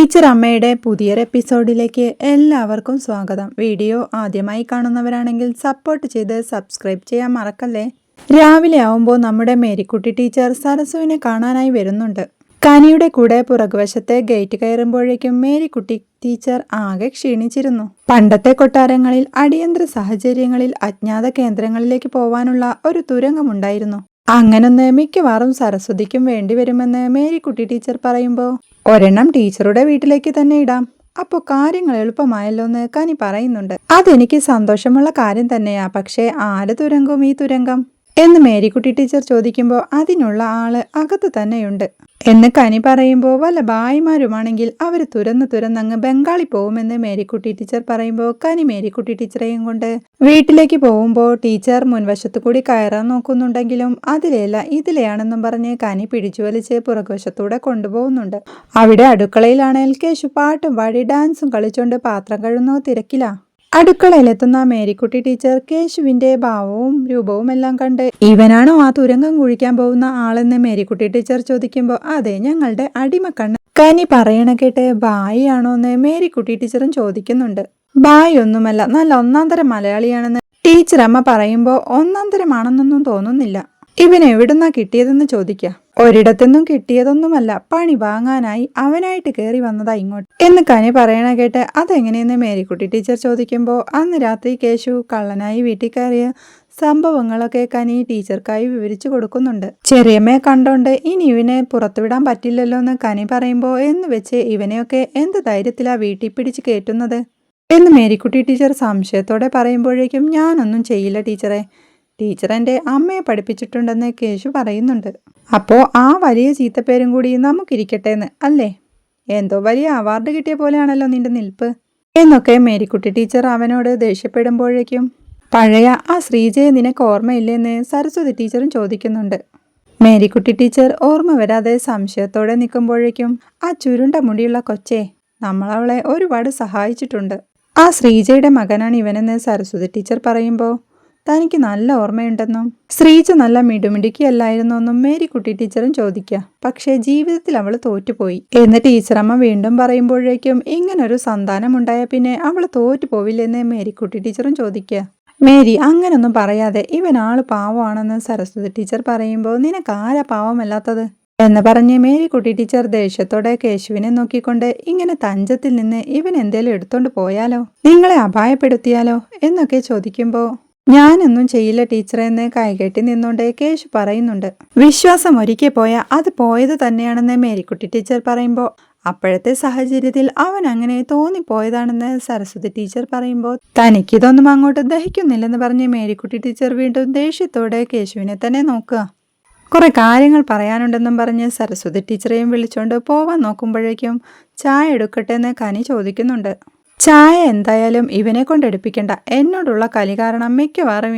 Teacher അമ്മയുടെ പുതിയൊരു എപ്പിസോഡിലേക്ക് എല്ലാവർക്കും സ്വാഗതം. വീഡിയോ ആദ്യമായി കാണുന്നവരാണെങ്കിൽ സപ്പോർട്ട് ചെയ്ത് സബ്സ്ക്രൈബ് ചെയ്യാൻ മറക്കല്ലേ. രാവിലെ ആവുമ്പോൾ നമ്മുടെ മേരിക്കുട്ടി ടീച്ചർ സരസുവിനെ കാണാനായി വരുന്നുണ്ട്. കനിയുടെ കൂടെ പുറകുവശത്തെ ഗേറ്റ് കയറുമ്പോഴേക്കും മേരിക്കുട്ടി ടീച്ചർ ആകെ ക്ഷീണിച്ചിരുന്നു. പണ്ടത്തെ കൊട്ടാരങ്ങളിൽ അടിയന്തര സാഹചര്യങ്ങളിൽ അജ്ഞാത കേന്ദ്രങ്ങളിലേക്ക് പോവാനുള്ള ഒരു തുരങ്കമുണ്ടായിരുന്നു. അങ്ങനൊന്ന് മിക്കവാറും സരസ്വതിക്കും വേണ്ടിവരുമെന്ന് മേരിക്കുട്ടി ടീച്ചർ പറയുമ്പോൾ ഒരെണ്ണം ടീച്ചറുടെ വീട്ടിലേക്ക് തന്നെ ഇടാം, അപ്പോൾ കാര്യങ്ങൾ എളുപ്പമായല്ലോ എന്ന് കനി പറയുന്നുണ്ട്. അതെനിക്ക് സന്തോഷമുള്ള കാര്യം തന്നെയാ, പക്ഷേ ആര് തുരങ്കും ഈ തുരങ്കം എന്ന് മേരിക്കുട്ടി ടീച്ചർ ചോദിക്കുമ്പോൾ അതിനുള്ള ആള് അകത്ത് തന്നെയുണ്ട് എന്ന് കനി പറയുമ്പോൾ വല്ല ഭായിമാരുമാണെങ്കിൽ അവർ തുരന്നങ്ങ് ബംഗാളി പോകുമെന്ന് മേരിക്കുട്ടി ടീച്ചർ പറയുമ്പോൾ കനി മേരിക്കുട്ടി ടീച്ചറെയും കൊണ്ട് വീട്ടിലേക്ക് പോകുമ്പോൾ ടീച്ചർ മുൻവശത്തു കൂടി കയറാൻ നോക്കുന്നുണ്ടെങ്കിലും അതിലെയല്ല ഇതിലെയാണെന്നും പറഞ്ഞ് കനി പിടിച്ചു വലിച്ച് പുറകുവശത്തൂടെ കൊണ്ടുപോകുന്നുണ്ട്. അവിടെ അടുക്കളയിലാണെങ്കിൽ കേശു പാട്ടും പാടി ഡാൻസും കളിച്ചോണ്ട് പാത്രം കഴുകുന്ന തിരക്കിലാ. അടുക്കളയിലെത്തുന്ന മേരിക്കുട്ടി ടീച്ചർ കേശുവിന്റെ ഭാവവും രൂപവും എല്ലാം കണ്ട് ഇവനാണോ ആ തുരങ്കം കുഴിക്കാൻ പോകുന്ന ആളെന്ന് മേരിക്കുട്ടി ടീച്ചർ ചോദിക്കുമ്പോൾ അതെ, ഞങ്ങളുടെ അടിമക്കണ്ണ്. കനി പറയണ കേട്ട് ബായി ആണോന്ന് മേരിക്കുട്ടി ടീച്ചറും ചോദിക്കുന്നുണ്ട്. ബായി ഒന്നുമല്ല, നല്ല ഒന്നാന്തരം മലയാളിയാണെന്ന് ടീച്ചർ അമ്മ പറയുമ്പോൾ ഒന്നാന്തരമാണെന്നൊന്നും തോന്നുന്നില്ല. ഇവൻ എവിടുന്നാ കിട്ടിയതെന്ന് ചോദിക്ക. ഒരിടത്തൊന്നും കിട്ടിയതൊന്നുമല്ല, പണി വാങ്ങാനായി അവനായിട്ട് കയറി വന്നതാ ഇങ്ങോട്ട് എന്ന് കനി പറയണ കേട്ട് അതെങ്ങനെയെന്ന് മേരിക്കുട്ടി ടീച്ചർ ചോദിക്കുമ്പോൾ അന്ന് രാത്രി കേശു കള്ളനായി വീട്ടിൽ കയറിയ സംഭവങ്ങളൊക്കെ കനി ടീച്ചർക്കായി വിവരിച്ചു കൊടുക്കുന്നുണ്ട്. ചെറിയമ്മയെ കണ്ടോണ്ട് ഇനി ഇവനെ പുറത്തുവിടാൻ പറ്റില്ലല്ലോ എന്ന് കനി പറയുമ്പോൾ എന്ന് വെച്ച് ഇവനെയൊക്കെ എന്ത് ധൈര്യത്തിലാ വീട്ടിൽ പിടിച്ച് കയറ്റുന്നത് എന്ന് മേരിക്കുട്ടി ടീച്ചർ സംശയത്തോടെ പറയുമ്പോഴേക്കും ഞാനൊന്നും ചെയ്യില്ല ടീച്ചറെ, ടീച്ചർ എൻ്റെ അമ്മയെ പഠിപ്പിച്ചിട്ടുണ്ടെന്ന് കേശു പറയുന്നുണ്ട്. അപ്പോൾ ആ വലിയ ചീത്തപ്പേരും കൂടി നമുക്കിരിക്കട്ടേന്ന് അല്ലേ, എന്തോ വലിയ അവാർഡ് കിട്ടിയ പോലെയാണല്ലോ നിന്റെ നിൽപ്പ് എന്നൊക്കെ മേരിക്കുട്ടി ടീച്ചർ അവനോട് ദേഷ്യപ്പെടുമ്പോഴേക്കും പഴയ ആ ശ്രീജയെ നിനക്ക് ഓർമ്മയില്ലെന്ന് സരസ്വതി ടീച്ചറും ചോദിക്കുന്നുണ്ട്. മേരിക്കുട്ടി ടീച്ചർ ഓർമ്മ വരാതെ സംശയത്തോടെ നിൽക്കുമ്പോഴേക്കും ആ ചുരുണ്ട മുടിയുള്ള കൊച്ചേ, നമ്മളവളെ ഒരുപാട് സഹായിച്ചിട്ടുണ്ട്, ആ ശ്രീജയുടെ മകനാണ് ഇവനെന്ന് സരസ്വതി ടീച്ചർ പറയുമ്പോൾ തനിക്ക് നല്ല ഓർമ്മയുണ്ടെന്നും ശ്രീജ നല്ല മിടുമിടുക്കിയല്ലായിരുന്നോ എന്നും മേരിക്കുട്ടി ടീച്ചറും ചോദിക്കുക. പക്ഷേ ജീവിതത്തിൽ അവൾ തോറ്റുപോയി എന്ന് ടീച്ചറമ്മ വീണ്ടും പറയുമ്പോഴേക്കും ഇങ്ങനൊരു സന്താനമുണ്ടായ പിന്നെ അവൾ തോറ്റുപോവില്ലെന്ന് മേരിക്കുട്ടി ടീച്ചറും ചോദിക്കുക. മേരി അങ്ങനൊന്നും പറയാതെ, ഇവൻ ആള് പാവമാണെന്ന് സരസ്വതി ടീച്ചർ പറയുമ്പോൾ നിനക്കാരാ പാവമല്ലാത്തത് എന്ന് പറഞ്ഞ് മേരിക്കുട്ടി ടീച്ചർ ദേഷ്യത്തോടെ കേശുവിനെ നോക്കിക്കൊണ്ട് ഇങ്ങനെ തഞ്ചത്തിൽ നിന്ന് ഇവൻ എന്തേലും എടുത്തോണ്ട് പോയാലോ, നിങ്ങളെ അപായപ്പെടുത്തിയാലോ എന്നൊക്കെ ചോദിക്കുമ്പോൾ ഞാനൊന്നും ചെയ്യില്ല ടീച്ചറെ എന്ന് കൈകെട്ടി നിന്നുകൊണ്ട് കേശു പറയുന്നുണ്ട്. വിശ്വാസം ഒരിക്കൽ പോയാൽ അത് പോയത് തന്നെയാണെന്ന് മേരിക്കുട്ടി ടീച്ചർ പറയുമ്പോൾ അപ്പോഴത്തെ സാഹചര്യത്തിൽ അവൻ അങ്ങനെ തോന്നിപ്പോയതാണെന്ന് സരസ്വതി ടീച്ചർ പറയുമ്പോൾ തനിക്കിതൊന്നും അങ്ങോട്ട് ദഹിക്കുന്നില്ലെന്ന് പറഞ്ഞ് മേരിക്കുട്ടി ടീച്ചർ വീണ്ടും ദേഷ്യത്തോടെ കേശുവിനെ തന്നെ നോക്കുക. കുറെ കാര്യങ്ങൾ പറയാനുണ്ടെന്നും പറഞ്ഞ് സരസ്വതി ടീച്ചറെയും വിളിച്ചോണ്ട് പോവാൻ നോക്കുമ്പോഴേക്കും ചായ എടുക്കട്ടെ എന്ന് കനി ചോദിക്കുന്നുണ്ട്. ചായ എന്തായാലും ഇവനെ കൊണ്ടെടുപ്പിക്കണ്ട, എന്നോടുള്ള കലി കാരണം മിക്കവാറും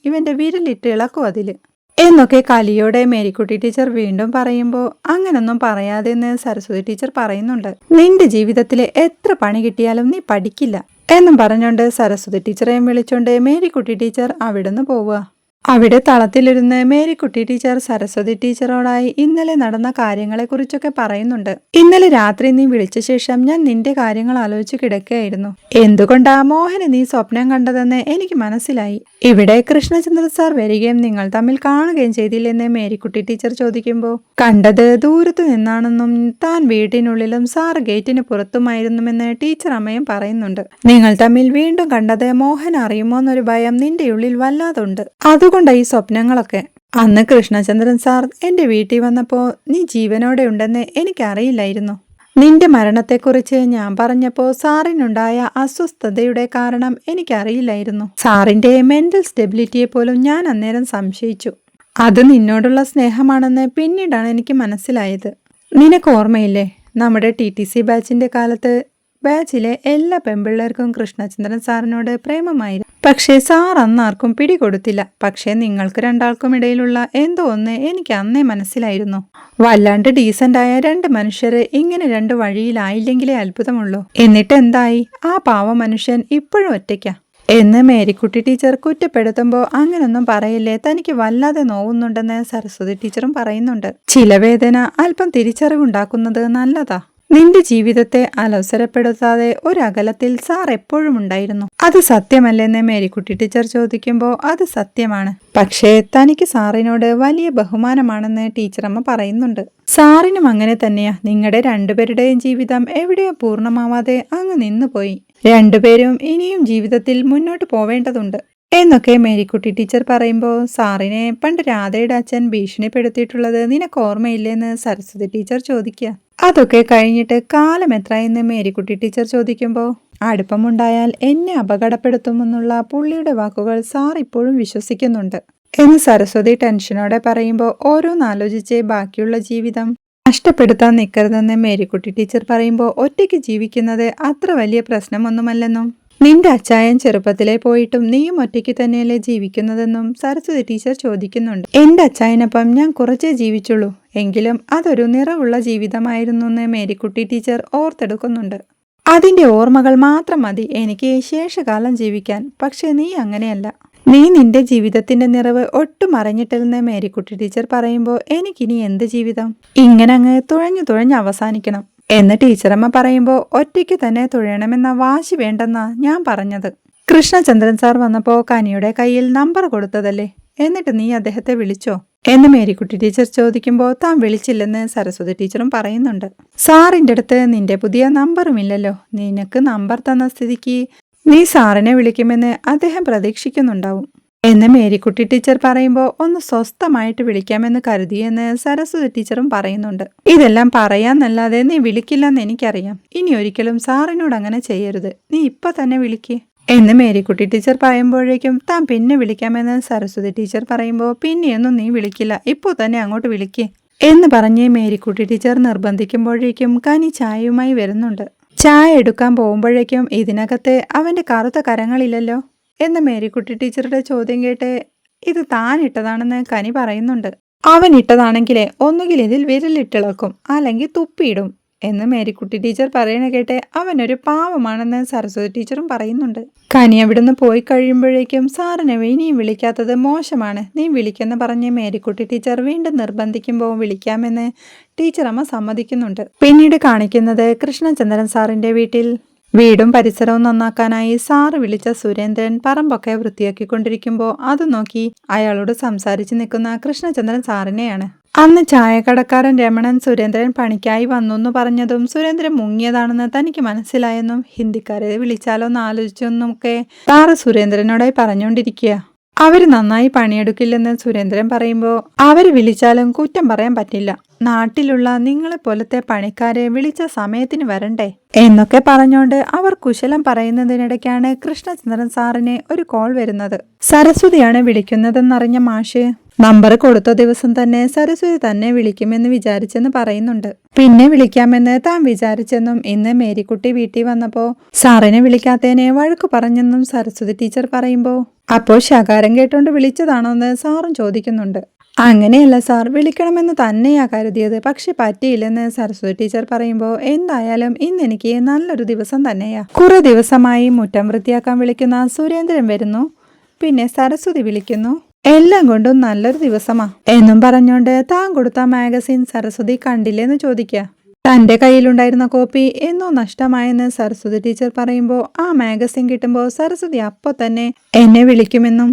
ഇവന്റെ വിരലിട്ട് ഇളക്കും അതില് എന്നൊക്കെ കലിയോടെ മേരിക്കുട്ടി ടീച്ചർ വീണ്ടും പറയുമ്പോൾ അങ്ങനൊന്നും പറയാതെ എന്ന് സരസ്വതി ടീച്ചർ പറയുന്നുണ്ട്. നിന്റെ ജീവിതത്തില് എത്ര പണി കിട്ടിയാലും നീ പഠിക്കില്ല എന്നും പറഞ്ഞുകൊണ്ട് സരസ്വതി ടീച്ചറെയും വിളിച്ചോണ്ട് മേരിക്കുട്ടി ടീച്ചർ അവിടുന്ന് പോവുക. അവിടെ തളത്തിലിരുന്ന് മേരിക്കുട്ടി ടീച്ചർ സരസ്വതി ടീച്ചറോടായി ഇന്നലെ നടന്ന കാര്യങ്ങളെക്കുറിച്ചൊക്കെ പറയുന്നുണ്ട്. ഇന്നലെ രാത്രി നീ വിളിച്ച ശേഷം ഞാൻ നിന്റെ കാര്യങ്ങൾ ആലോചിച്ച് കിടക്കുകയായിരുന്നു. എന്തുകൊണ്ടാ മോഹനെ നീ സ്വപ്നം കണ്ടതെന്ന് എനിക്ക് മനസ്സിലായി. ഇവിടെ കൃഷ്ണചന്ദ്ര സാർ വരികയും നിങ്ങൾ തമ്മിൽ കാണുകയും ചെയ്തില്ലെന്ന് മേരിക്കുട്ടി ടീച്ചർ ചോദിക്കുമ്പോൾ കണ്ടത് ദൂരത്തു നിന്നാണെന്നും താൻ വീട്ടിനുള്ളിലും സാർ ഗേറ്റിന് പുറത്തുമായിരുന്നുവെന്ന് ടീച്ചർ അമ്മയും പറയുന്നുണ്ട്. നിങ്ങൾ തമ്മിൽ വീണ്ടും കണ്ടത് മോഹൻ അറിയുമോ എന്നൊരു ഭയം നിന്റെ ഉള്ളിൽ വല്ലാതുണ്ട്, അതുകൊണ്ടാണ് ഈ സ്വപ്നങ്ങളൊക്കെ. അന്ന് കൃഷ്ണചന്ദ്രൻ സാർ എന്റെ വീട്ടിൽ വന്നപ്പോൾ നീ ജീവനോടെ ഉണ്ടെന്ന് എനിക്കറിയില്ലായിരുന്നു. നിന്റെ മരണത്തെക്കുറിച്ച് ഞാൻ പറഞ്ഞപ്പോൾ സാറിനുണ്ടായ അസ്വസ്ഥതയുടെ കാരണം എനിക്കറിയില്ലായിരുന്നു. സാറിന്റെ മെന്റൽ സ്റ്റെബിലിറ്റിയെ പോലും ഞാൻ അന്നേരം സംശയിച്ചു. അത് നിന്നോടുള്ള സ്നേഹമാണെന്ന് പിന്നീടാണ് എനിക്ക് മനസ്സിലായത്. നിനക്ക് ഓർമ്മയില്ലേ, നമ്മുടെ TTC ബാച്ചിന്റെ കാലത്ത് ബാച്ചിലെ എല്ലാ പെൺപിള്ളേർക്കും കൃഷ്ണചന്ദ്രൻ സാറിനോട് പ്രേമമായിരുന്നു. പക്ഷേ സാർ അന്നാർക്കും പിടികൊടുത്തില്ല. പക്ഷേ നിങ്ങൾക്ക് രണ്ടാൾക്കും ഇടയിലുള്ള എന്തോ ഒന്ന് എനിക്ക് അന്നേ മനസ്സിലായിരുന്നു. വല്ലാണ്ട് ഡീസൻ്റായ രണ്ട് മനുഷ്യര് ഇങ്ങനെ രണ്ട് വഴിയിലായില്ലെങ്കിലേ അത്ഭുതമുള്ളൂ. എന്നിട്ട് എന്തായി, ആ പാവ മനുഷ്യൻ ഇപ്പോഴും ഒറ്റയ്ക്കാ എന്ന് മേരിക്കുട്ടി ടീച്ചർ കുറ്റപ്പെടുത്തുമ്പോൾ അങ്ങനൊന്നും പറയില്ലേ, തനിക്ക് വല്ലാതെ നോവുന്നുണ്ടെന്ന് സരസ്വതി ടീച്ചറും പറയുന്നുണ്ട്. ചില വേദന അല്പം തിരിച്ചറിവുണ്ടാക്കുന്നത് നല്ലതാ. നിന്റെ ജീവിതത്തെ അലോസരപ്പെടുത്താതെ ഒരകലത്തിൽ സാർ എപ്പോഴും ഉണ്ടായിരുന്നു. അത് സത്യമല്ലെന്ന് മേരിക്കുട്ടി ടീച്ചർ ചോദിക്കുമ്പോൾ അത് സത്യമാണ്. പക്ഷേ തനിക്ക് സാറിനോട് വലിയ ബഹുമാനമാണെന്ന് ടീച്ചറമ്മ പറയുന്നുണ്ട്. സാറിനും അങ്ങനെ തന്നെയാ. നിങ്ങളുടെ രണ്ടുപേരുടെയും ജീവിതം എവിടെയോ പൂർണ്ണമാവാതെ അങ്ങ് നിന്നുപോയി. രണ്ടുപേരും ഇനിയും ജീവിതത്തിൽ മുന്നോട്ട് പോവേണ്ടതുണ്ട് എന്നൊക്കെ മേരിക്കുട്ടി ടീച്ചർ പറയുമ്പോൾ സാറിനെ പണ്ട് രാധയുടെ അച്ഛൻ ഭീഷണിപ്പെടുത്തിയിട്ടുള്ളത് നിനക്ക് ഓർമ്മയില്ലെന്ന് സരസ്വതി ടീച്ചർ ചോദിക്കുക. അതൊക്കെ കഴിഞ്ഞിട്ട് കാലം എത്രയെന്ന് മേരിക്കുട്ടി ടീച്ചർ ചോദിക്കുമ്പോൾ അടുപ്പമുണ്ടായാൽ എന്നെ അപകടപ്പെടുത്തുമെന്നുള്ള പുള്ളിയുടെ വാക്കുകൾ സാർ ഇപ്പോഴും വിശ്വസിക്കുന്നുണ്ട് എന്ന് സരസ്വതി ടെൻഷനോടെ പറയുമ്പോൾ ഓരോന്നാലോചിച്ച് ബാക്കിയുള്ള ജീവിതം നഷ്ടപ്പെടുത്താൻ നിൽക്കരുതെന്ന് മേരിക്കുട്ടി ടീച്ചർ പറയുമ്പോൾ ഒറ്റയ്ക്ക് ജീവിക്കുന്നത് അത്ര വലിയ പ്രശ്നമൊന്നുമല്ലെന്നും നിന്റെ അച്ചായൻ ചെറുപ്പത്തിലെ പോയിട്ടും നീയും ഒറ്റയ്ക്ക് തന്നെയല്ലേ ജീവിക്കുന്നതെന്നും സരസ്വതി ടീച്ചർ ചോദിക്കുന്നുണ്ട്. എന്റെ അച്ചായനൊപ്പം ഞാൻ കുറച്ചേ ജീവിച്ചുള്ളൂ, എങ്കിലും അതൊരു നിറവുള്ള ജീവിതമായിരുന്നു എന്ന് മേരിക്കുട്ടി ടീച്ചർ ഓർത്തെടുക്കുന്നുണ്ട്. അതിന്റെ ഓർമ്മകൾ മാത്രം മതി എനിക്ക് ശേഷകാലം ജീവിക്കാൻ. പക്ഷെ നീ അങ്ങനെയല്ല. നീ നിന്റെ ജീവിതത്തിന്റെ നിറവ് ഒട്ടും അറിഞ്ഞിട്ടില്ലെന്ന് മേരിക്കുട്ടി ടീച്ചർ പറയുമ്പോൾ എനിക്കിനി എന്ത് ജീവിതം? ഇങ്ങനെ അങ്ങ് തുഴഞ്ഞു അവസാനിക്കണം എന്ന് ടീച്ചറമ്മ പറയുമ്പോൾ ഒറ്റയ്ക്ക് തന്നെ തുഴയണമെന്ന വാശി വേണ്ടെന്നാ ഞാൻ പറഞ്ഞത്. കൃഷ്ണചന്ദ്രൻ സാർ വന്നപ്പോൾ കനിയുടെ കയ്യിൽ നമ്പർ കൊടുത്തതല്ലേ, എന്നിട്ട് നീ അദ്ദേഹത്തെ വിളിച്ചോ എന്ന് മേരിക്കുട്ടി ടീച്ചർ ചോദിക്കുമ്പോൾ താൻ വിളിച്ചില്ലെന്ന് സരസ്വതി ടീച്ചറും പറയുന്നുണ്ട്. സാറിൻ്റെ അടുത്ത് നിന്റെ പുതിയ നമ്പറുമില്ലല്ലോ. നിനക്ക് നമ്പർ തന്ന സ്ഥിതിക്ക് നീ സാറിനെ വിളിക്കുമെന്ന് അദ്ദേഹം പ്രതീക്ഷിക്കുന്നുണ്ടാവും എന്ന് മേരിക്കുട്ടി ടീച്ചർ പറയുമ്പോൾ ഒന്ന് സ്വസ്ഥമായിട്ട് വിളിക്കാമെന്ന് കരുതിയെന്ന് സരസ്വതി ടീച്ചറും പറയുന്നുണ്ട്. ഇതെല്ലാം പറയാന്നല്ലാതെ നീ വിളിക്കില്ലെന്ന് എനിക്കറിയാം. ഇനി ഒരിക്കലും സാറിനോട് അങ്ങനെ ചെയ്യരുത്. നീ ഇപ്പൊ തന്നെ വിളിക്കേ എന്ന് മേരിക്കുട്ടി ടീച്ചർ പറയുമ്പോഴേക്കും താൻ പിന്നെ വിളിക്കാമെന്ന് സരസ്വതി ടീച്ചർ പറയുമ്പോൾ പിന്നെയൊന്നും നീ വിളിക്കില്ല, ഇപ്പോൾ തന്നെ അങ്ങോട്ട് വിളിക്കേ എന്ന് പറഞ്ഞ് മേരിക്കുട്ടി ടീച്ചർ നിർബന്ധിക്കുമ്പോഴേക്കും കനി ചായയുമായി വരുന്നുണ്ട്. ചായ എടുക്കാൻ പോകുമ്പോഴേക്കും ഇതിനകത്ത് അവന്റെ കറുത്ത കരങ്ങളില്ലല്ലോ എന്ന് മേരിക്കുട്ടി ടീച്ചറുടെ ചോദ്യം കേട്ട് ഇത് താൻ ഇട്ടതാണെന്ന് കനി പറയുന്നുണ്ട്. അവൻ ഇട്ടതാണെങ്കിലേ ഒന്നുകിൽ ഇതിൽ വിരലിട്ടിളക്കും, അല്ലെങ്കിൽ തുപ്പിയിടും എന്ന് മേരിക്കുട്ടി ടീച്ചർ പറയണ കേട്ട് അവനൊരു പാവമാണെന്ന് സരസ്വതി ടീച്ചറും പറയുന്നുണ്ട്. കനി അവിടുന്ന് പോയി കഴിയുമ്പോഴേക്കും സാറിനെ ഇനിയും വിളിക്കാത്തത് മോശമാണ്, നീ വിളിക്കെന്ന് പറഞ്ഞ് മേരിക്കുട്ടി ടീച്ചർ വീണ്ടും നിർബന്ധിക്കുമ്പോൾ വിളിക്കാമെന്ന് ടീച്ചറമ്മ സമ്മതിക്കുന്നുണ്ട്. പിന്നീട് കാണിക്കുന്നത് കൃഷ്ണചന്ദ്രൻ സാറിന്റെ വീട്ടിൽ വീടും പരിസരവും നന്നാക്കാനായി സാറ് വിളിച്ച സുരേന്ദ്രൻ പറമ്പൊക്കെ വൃത്തിയാക്കിക്കൊണ്ടിരിക്കുമ്പോൾ അത് നോക്കി അയാളോട് സംസാരിച്ച് നിൽക്കുന്ന കൃഷ്ണചന്ദ്രൻ സാറിനെയാണ്. അന്ന് ചായക്കടക്കാരൻ രമണൻ സുരേന്ദ്രൻ പണിക്കായി വന്നു പറഞ്ഞതും സുരേന്ദ്രൻ മുങ്ങിയതാണെന്ന് തനിക്ക് മനസ്സിലായെന്നും ഹിന്ദിക്കാരെ വിളിച്ചാലോന്ന് ആലോചിച്ചെന്നൊക്കെ സാറ് സുരേന്ദ്രനോടായി പറഞ്ഞുകൊണ്ടിരിക്കുക. അവര് നന്നായി പണിയെടുക്കില്ലെന്ന് സുരേന്ദ്രൻ പറയുമ്പോൾ അവര് വിളിച്ചാലും കുറ്റം പറയാൻ പറ്റില്ല, നാട്ടിലുള്ള നിങ്ങളെപ്പോലത്തെ പണിക്കാരെ വിളിച്ച സമയത്തിന് വരണ്ടേ എന്നൊക്കെ പറഞ്ഞുകൊണ്ട് അവർ കുശലം പറയുന്നതിനിടയ്ക്കാണ് കൃഷ്ണചന്ദ്രൻ സാറിന് ഒരു കോൾ വരുന്നത്. സരസ്വതിയാണ് വിളിക്കുന്നതെന്നറിഞ്ഞ മാഷ് നമ്പർ കൊടുത്ത ദിവസം തന്നെ സരസ്വതി തന്നെ വിളിക്കുമെന്ന് വിചാരിച്ചെന്ന് പറയുന്നുണ്ട്. പിന്നെ വിളിക്കാമെന്ന് താൻ വിചാരിച്ചെന്നും ഇന്ന് മേരിക്കുട്ടി വീട്ടിൽ വന്നപ്പോൾ സാറിനെ വിളിക്കാത്തതിനെ വഴക്കു പറഞ്ഞെന്നും സരസ്വതി ടീച്ചർ പറയുമ്പോൾ അപ്പോൾ ശകാരം കേട്ടോണ്ട് വിളിച്ചതാണോന്ന് സാറും ചോദിക്കുന്നുണ്ട്. അങ്ങനെയല്ല സാർ, വിളിക്കണമെന്ന് തന്നെയാ കരുതിയത്, പക്ഷെ പറ്റിയില്ലെന്ന് സരസ്വതി ടീച്ചർ പറയുമ്പോൾ എന്തായാലും ഇന്ന് എനിക്ക് നല്ലൊരു ദിവസം തന്നെയാ. കുറെ ദിവസമായി മുറ്റം വൃത്തിയാക്കാൻ വിളിക്കുന്ന സുരേന്ദ്രൻ വരുന്നു, പിന്നെ സരസ്വതി വിളിക്കുന്നു, എല്ലാം കൊണ്ടും നല്ലൊരു ദിവസമാ എന്നും പറഞ്ഞോണ്ട് താൻ കൊടുത്ത മാഗസിൻ സരസ്വതി കണ്ടില്ലെന്ന് ചോദിക്കുക. തന്റെ കയ്യിലുണ്ടായിരുന്ന കോപ്പി എന്നോ നഷ്ടമായെന്ന് സരസ്വതി ടീച്ചർ പറയുമ്പോൾ ആ മാഗസിൻ കിട്ടുമ്പോൾ സരസ്വതി അപ്പോൾ തന്നെ എന്നെ വിളിക്കുമെന്നും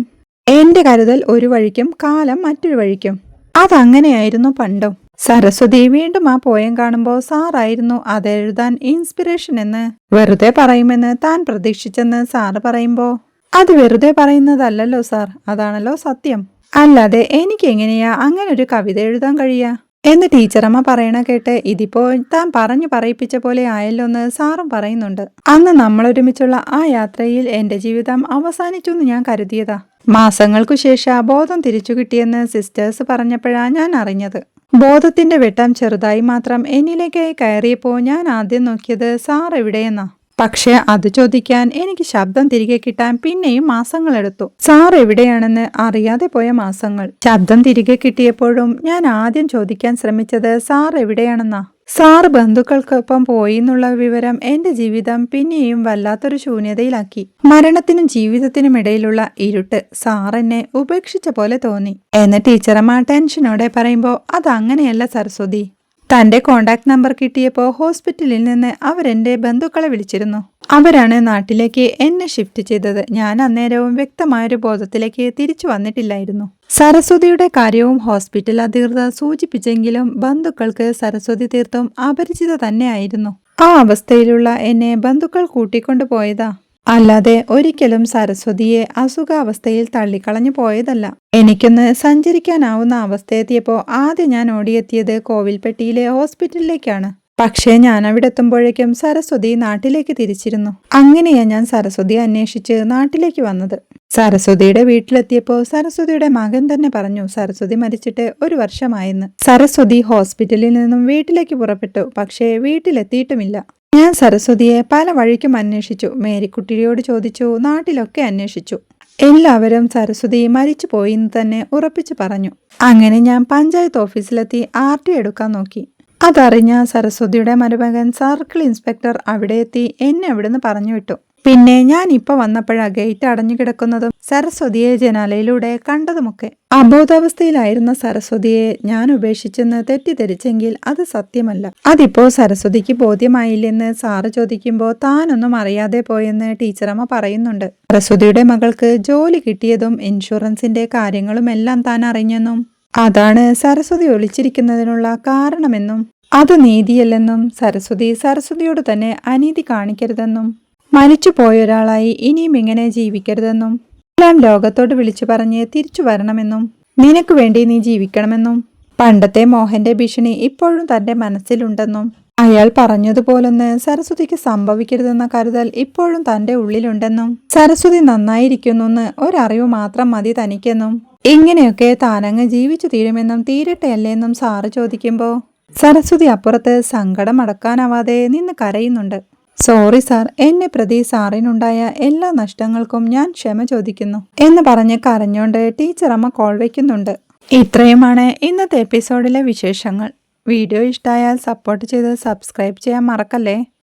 എന്റെ കരുതൽ ഒരു വഴിക്കും കാലം മറ്റൊരു വഴിക്കും, അതങ്ങനെയായിരുന്നു പണ്ടും. സരസ്വതി വീണ്ടും ആ പോയം കാണുമ്പോൾ സാറായിരുന്നു അതെഴുതാൻ ഇൻസ്പിറേഷൻ എന്ന് വെറുതെ പറയുമെന്ന് താൻ പ്രതീക്ഷിച്ചെന്ന് സാറ് പറയുമ്പോൾ അത് വെറുതെ പറയുന്നതല്ലല്ലോ സാർ, അതാണല്ലോ സത്യം. അല്ലാതെ എനിക്ക് എങ്ങനെയാ അങ്ങനെ ഒരു കവിത എഴുതാൻ കഴിയാ എന്ന് ടീച്ചറമ്മ പറയണ കേട്ട് ഇതിപ്പോ താൻ പറഞ്ഞു പറയിപ്പിച്ച പോലെ ആയല്ലോ എന്ന് സാറും പറയുന്നുണ്ട്. അന്ന് നമ്മളൊരുമിച്ചുള്ള ആ യാത്രയിൽ എന്റെ ജീവിതം അവസാനിച്ചു എന്ന് ഞാൻ കരുതിയതാ. മാസങ്ങൾക്കു ശേഷം ബോധം തിരിച്ചു കിട്ടിയെന്ന് സിസ്റ്റേഴ്സ് പറഞ്ഞപ്പോഴാ ഞാൻ അറിഞ്ഞത്. ബോധത്തിന്റെ വെട്ടം ചെറുതായി മാത്രം എന്നിലേക്ക് കയറിയപ്പോൾ ഞാൻ ആദ്യം നോക്കിയത് സാർ എവിടെയെന്നാ. പക്ഷെ അത് ചോദിക്കാൻ എനിക്ക് ശബ്ദം തിരികെ കിട്ടാൻ പിന്നെയും മാസങ്ങളെടുത്തു. സാർ എവിടെയാണെന്ന് അറിയാതെ പോയ മാസങ്ങൾ. ശബ്ദം തിരികെ കിട്ടിയപ്പോഴും ഞാൻ ആദ്യം ചോദിക്കാൻ ശ്രമിച്ചത് സാർ എവിടെയാണെന്നാ. സാർ ബന്ധുക്കൾക്കൊപ്പം പോയി എന്നുള്ള വിവരം എന്റെ ജീവിതം പിന്നെയും വല്ലാത്തൊരു ശൂന്യതയിലാക്കി. മരണത്തിനും ജീവിതത്തിനും ഇടയിലുള്ള ഇരുട്ട് സാർ എന്നെ ഉപേക്ഷിച്ച പോലെ തോന്നി എന്ന് ടീച്ചറമ്മ ടെൻഷനോടെ പറയുമ്പോൾ അതങ്ങനെയല്ല സരസ്വതി, തന്റെ കോണ്ടാക്ട് നമ്പർ കിട്ടിയപ്പോൾ ഹോസ്പിറ്റലിൽ നിന്ന് അവരെന്റെ ബന്ധുക്കളെ വിളിച്ചിരുന്നു. അവരാണ് നാട്ടിലേക്ക് എന്നെ ഷിഫ്റ്റ് ചെയ്തത്. ഞാൻ അന്നേരവും വ്യക്തമായൊരു ബോധത്തിലേക്ക് തിരിച്ചു വന്നിട്ടില്ലായിരുന്നു. സരസ്വതിയുടെ കാര്യവും ഹോസ്പിറ്റൽ അധികൃതർ സൂചിപ്പിച്ചെങ്കിലും ബന്ധുക്കൾക്ക് സരസ്വതി തീർത്തും അപരിചിത തന്നെയായിരുന്നു. ആ അവസ്ഥയിലുള്ള എന്നെ ബന്ധുക്കൾ കൂട്ടിക്കൊണ്ടു പോയതാ. അല്ലാതെ ഒരിക്കലും സരസ്വതിയെ അസുഖാവസ്ഥയിൽ തള്ളിക്കളഞ്ഞു പോയതല്ല. എനിക്കൊന്ന് സഞ്ചരിക്കാനാവുന്ന അവസ്ഥയെത്തിയപ്പോൾ ആദ്യം ഞാൻ ഓടിയെത്തിയത് കോവിൽപ്പെട്ടിയിലെ ഹോസ്പിറ്റലിലേക്കാണ്. പക്ഷേ ഞാൻ അവിടെ എത്തുമ്പോഴേക്കും സരസ്വതി നാട്ടിലേക്ക് തിരിച്ചിരുന്നു. അങ്ങനെയാ ഞാൻ സരസ്വതിയെ അന്വേഷിച്ച് നാട്ടിലേക്ക് വന്നത്. സരസ്വതിയുടെ വീട്ടിലെത്തിയപ്പോൾ സരസ്വതിയുടെ മകൻ തന്നെ പറഞ്ഞു സരസ്വതി മരിച്ചിട്ട് 1 വർഷമായെന്ന്. സരസ്വതി ഹോസ്പിറ്റലിൽ നിന്നും വീട്ടിലേക്ക് പുറപ്പെട്ടു. പക്ഷേ വീട്ടിലെത്തിയിട്ടുമില്ല. ഞാൻ സരസ്വതിയെ പല വഴിക്കും അന്വേഷിച്ചു. മേരിക്കുട്ടിയോട് ചോദിച്ചു, നാട്ടിലൊക്കെ അന്വേഷിച്ചു. എല്ലാവരും സരസ്വതി മരിച്ചു പോയിന്ന് തന്നെ ഉറപ്പിച്ചു പറഞ്ഞു. അങ്ങനെ ഞാൻ പഞ്ചായത്ത് ഓഫീസിലെത്തി RT എടുക്കാൻ നോക്കി. അതറിഞ്ഞ സരസ്വതിയുടെ മരുമകൻ സർക്കിൾ ഇൻസ്പെക്ടർ അവിടെ എത്തി എന്നെ അവിടുന്ന് പറഞ്ഞു വിട്ടു. പിന്നെ ഞാൻ ഇപ്പൊ വന്നപ്പോഴാ ഗേറ്റ് അടഞ്ഞു കിടക്കുന്നതും സരസ്വതിയെ ജനാലയിലൂടെ കണ്ടതുമൊക്കെ. അബോധാവസ്ഥയിലായിരുന്ന സരസ്വതിയെ ഞാൻ ഉപേക്ഷിച്ചെന്ന് തെറ്റിദ്ധരിച്ചെങ്കിൽ അത് സത്യമല്ല. അതിപ്പോ സരസ്വതിക്ക് ബോധ്യമായില്ലെന്ന് സാറ് ചോദിക്കുമ്പോൾ താനൊന്നും അറിയാതെ പോയെന്ന് ടീച്ചറമ്മ പറയുന്നുണ്ട്. സരസ്വതിയുടെ മകൾക്ക് ജോലി കിട്ടിയതും ഇൻഷുറൻസിന്റെ കാര്യങ്ങളുമെല്ലാം താൻ അറിഞ്ഞെന്നും അതാണ് സരസ്വതി ഒളിച്ചിരിക്കുന്നതിനുള്ള കാരണമെന്നും അത് നീതിയല്ലെന്നും സരസ്വതിയോട് തന്നെ അനീതി കാണിക്കരുതെന്നും മരിച്ചു പോയൊരാളായി ഇനിയും ഇങ്ങനെ ജീവിക്കരുതെന്നും എല്ലാം ലോകത്തോട് വിളിച്ചു പറഞ്ഞ് തിരിച്ചു വരണമെന്നും നിനക്ക് വേണ്ടി നീ ജീവിക്കണമെന്നും പണ്ടത്തെ മോഹന്റെ ഭീഷണി ഇപ്പോഴും തന്റെ മനസ്സിലുണ്ടെന്നും അയാൾ പറഞ്ഞതുപോലൊന്ന് സരസ്വതിക്ക് സംഭവിക്കരുതെന്ന കരുതൽ ഇപ്പോഴും തന്റെ ഉള്ളിലുണ്ടെന്നും സരസ്വതി നന്നായിരിക്കുന്നെന്ന് ഒരറിവ് മാത്രം മതി തനിക്കെന്നും ഇങ്ങനെയൊക്കെ താനങ്ങ് ജീവിച്ചു തീരുമെന്നും തീരട്ടെയല്ലേന്നും സാറ് ചോദിക്കുമ്പോൾ സരസ്വതി അപ്പുറത്ത് സങ്കടം അടക്കാനാവാതെ നിന്ന് കരയുന്നുണ്ട്. സോറി സാർ, എന്നെ പ്രതി സാറിനുണ്ടായ എല്ലാ നഷ്ടങ്ങൾക്കും ഞാൻ ക്ഷമ ചോദിക്കുന്നു എന്ന് പറഞ്ഞ് കരഞ്ഞോണ്ട് ടീച്ചറമ്മ കോൾ വയ്ക്കുന്നുണ്ട്. ഇത്രയുമാണ് ഇന്നത്തെ എപ്പിസോഡിലെ വിശേഷങ്ങൾ. വീഡിയോ ഇഷ്ടമായാൽ സപ്പോർട്ട് ചെയ്ത് സബ്സ്ക്രൈബ് ചെയ്യാൻ മറക്കല്ലേ.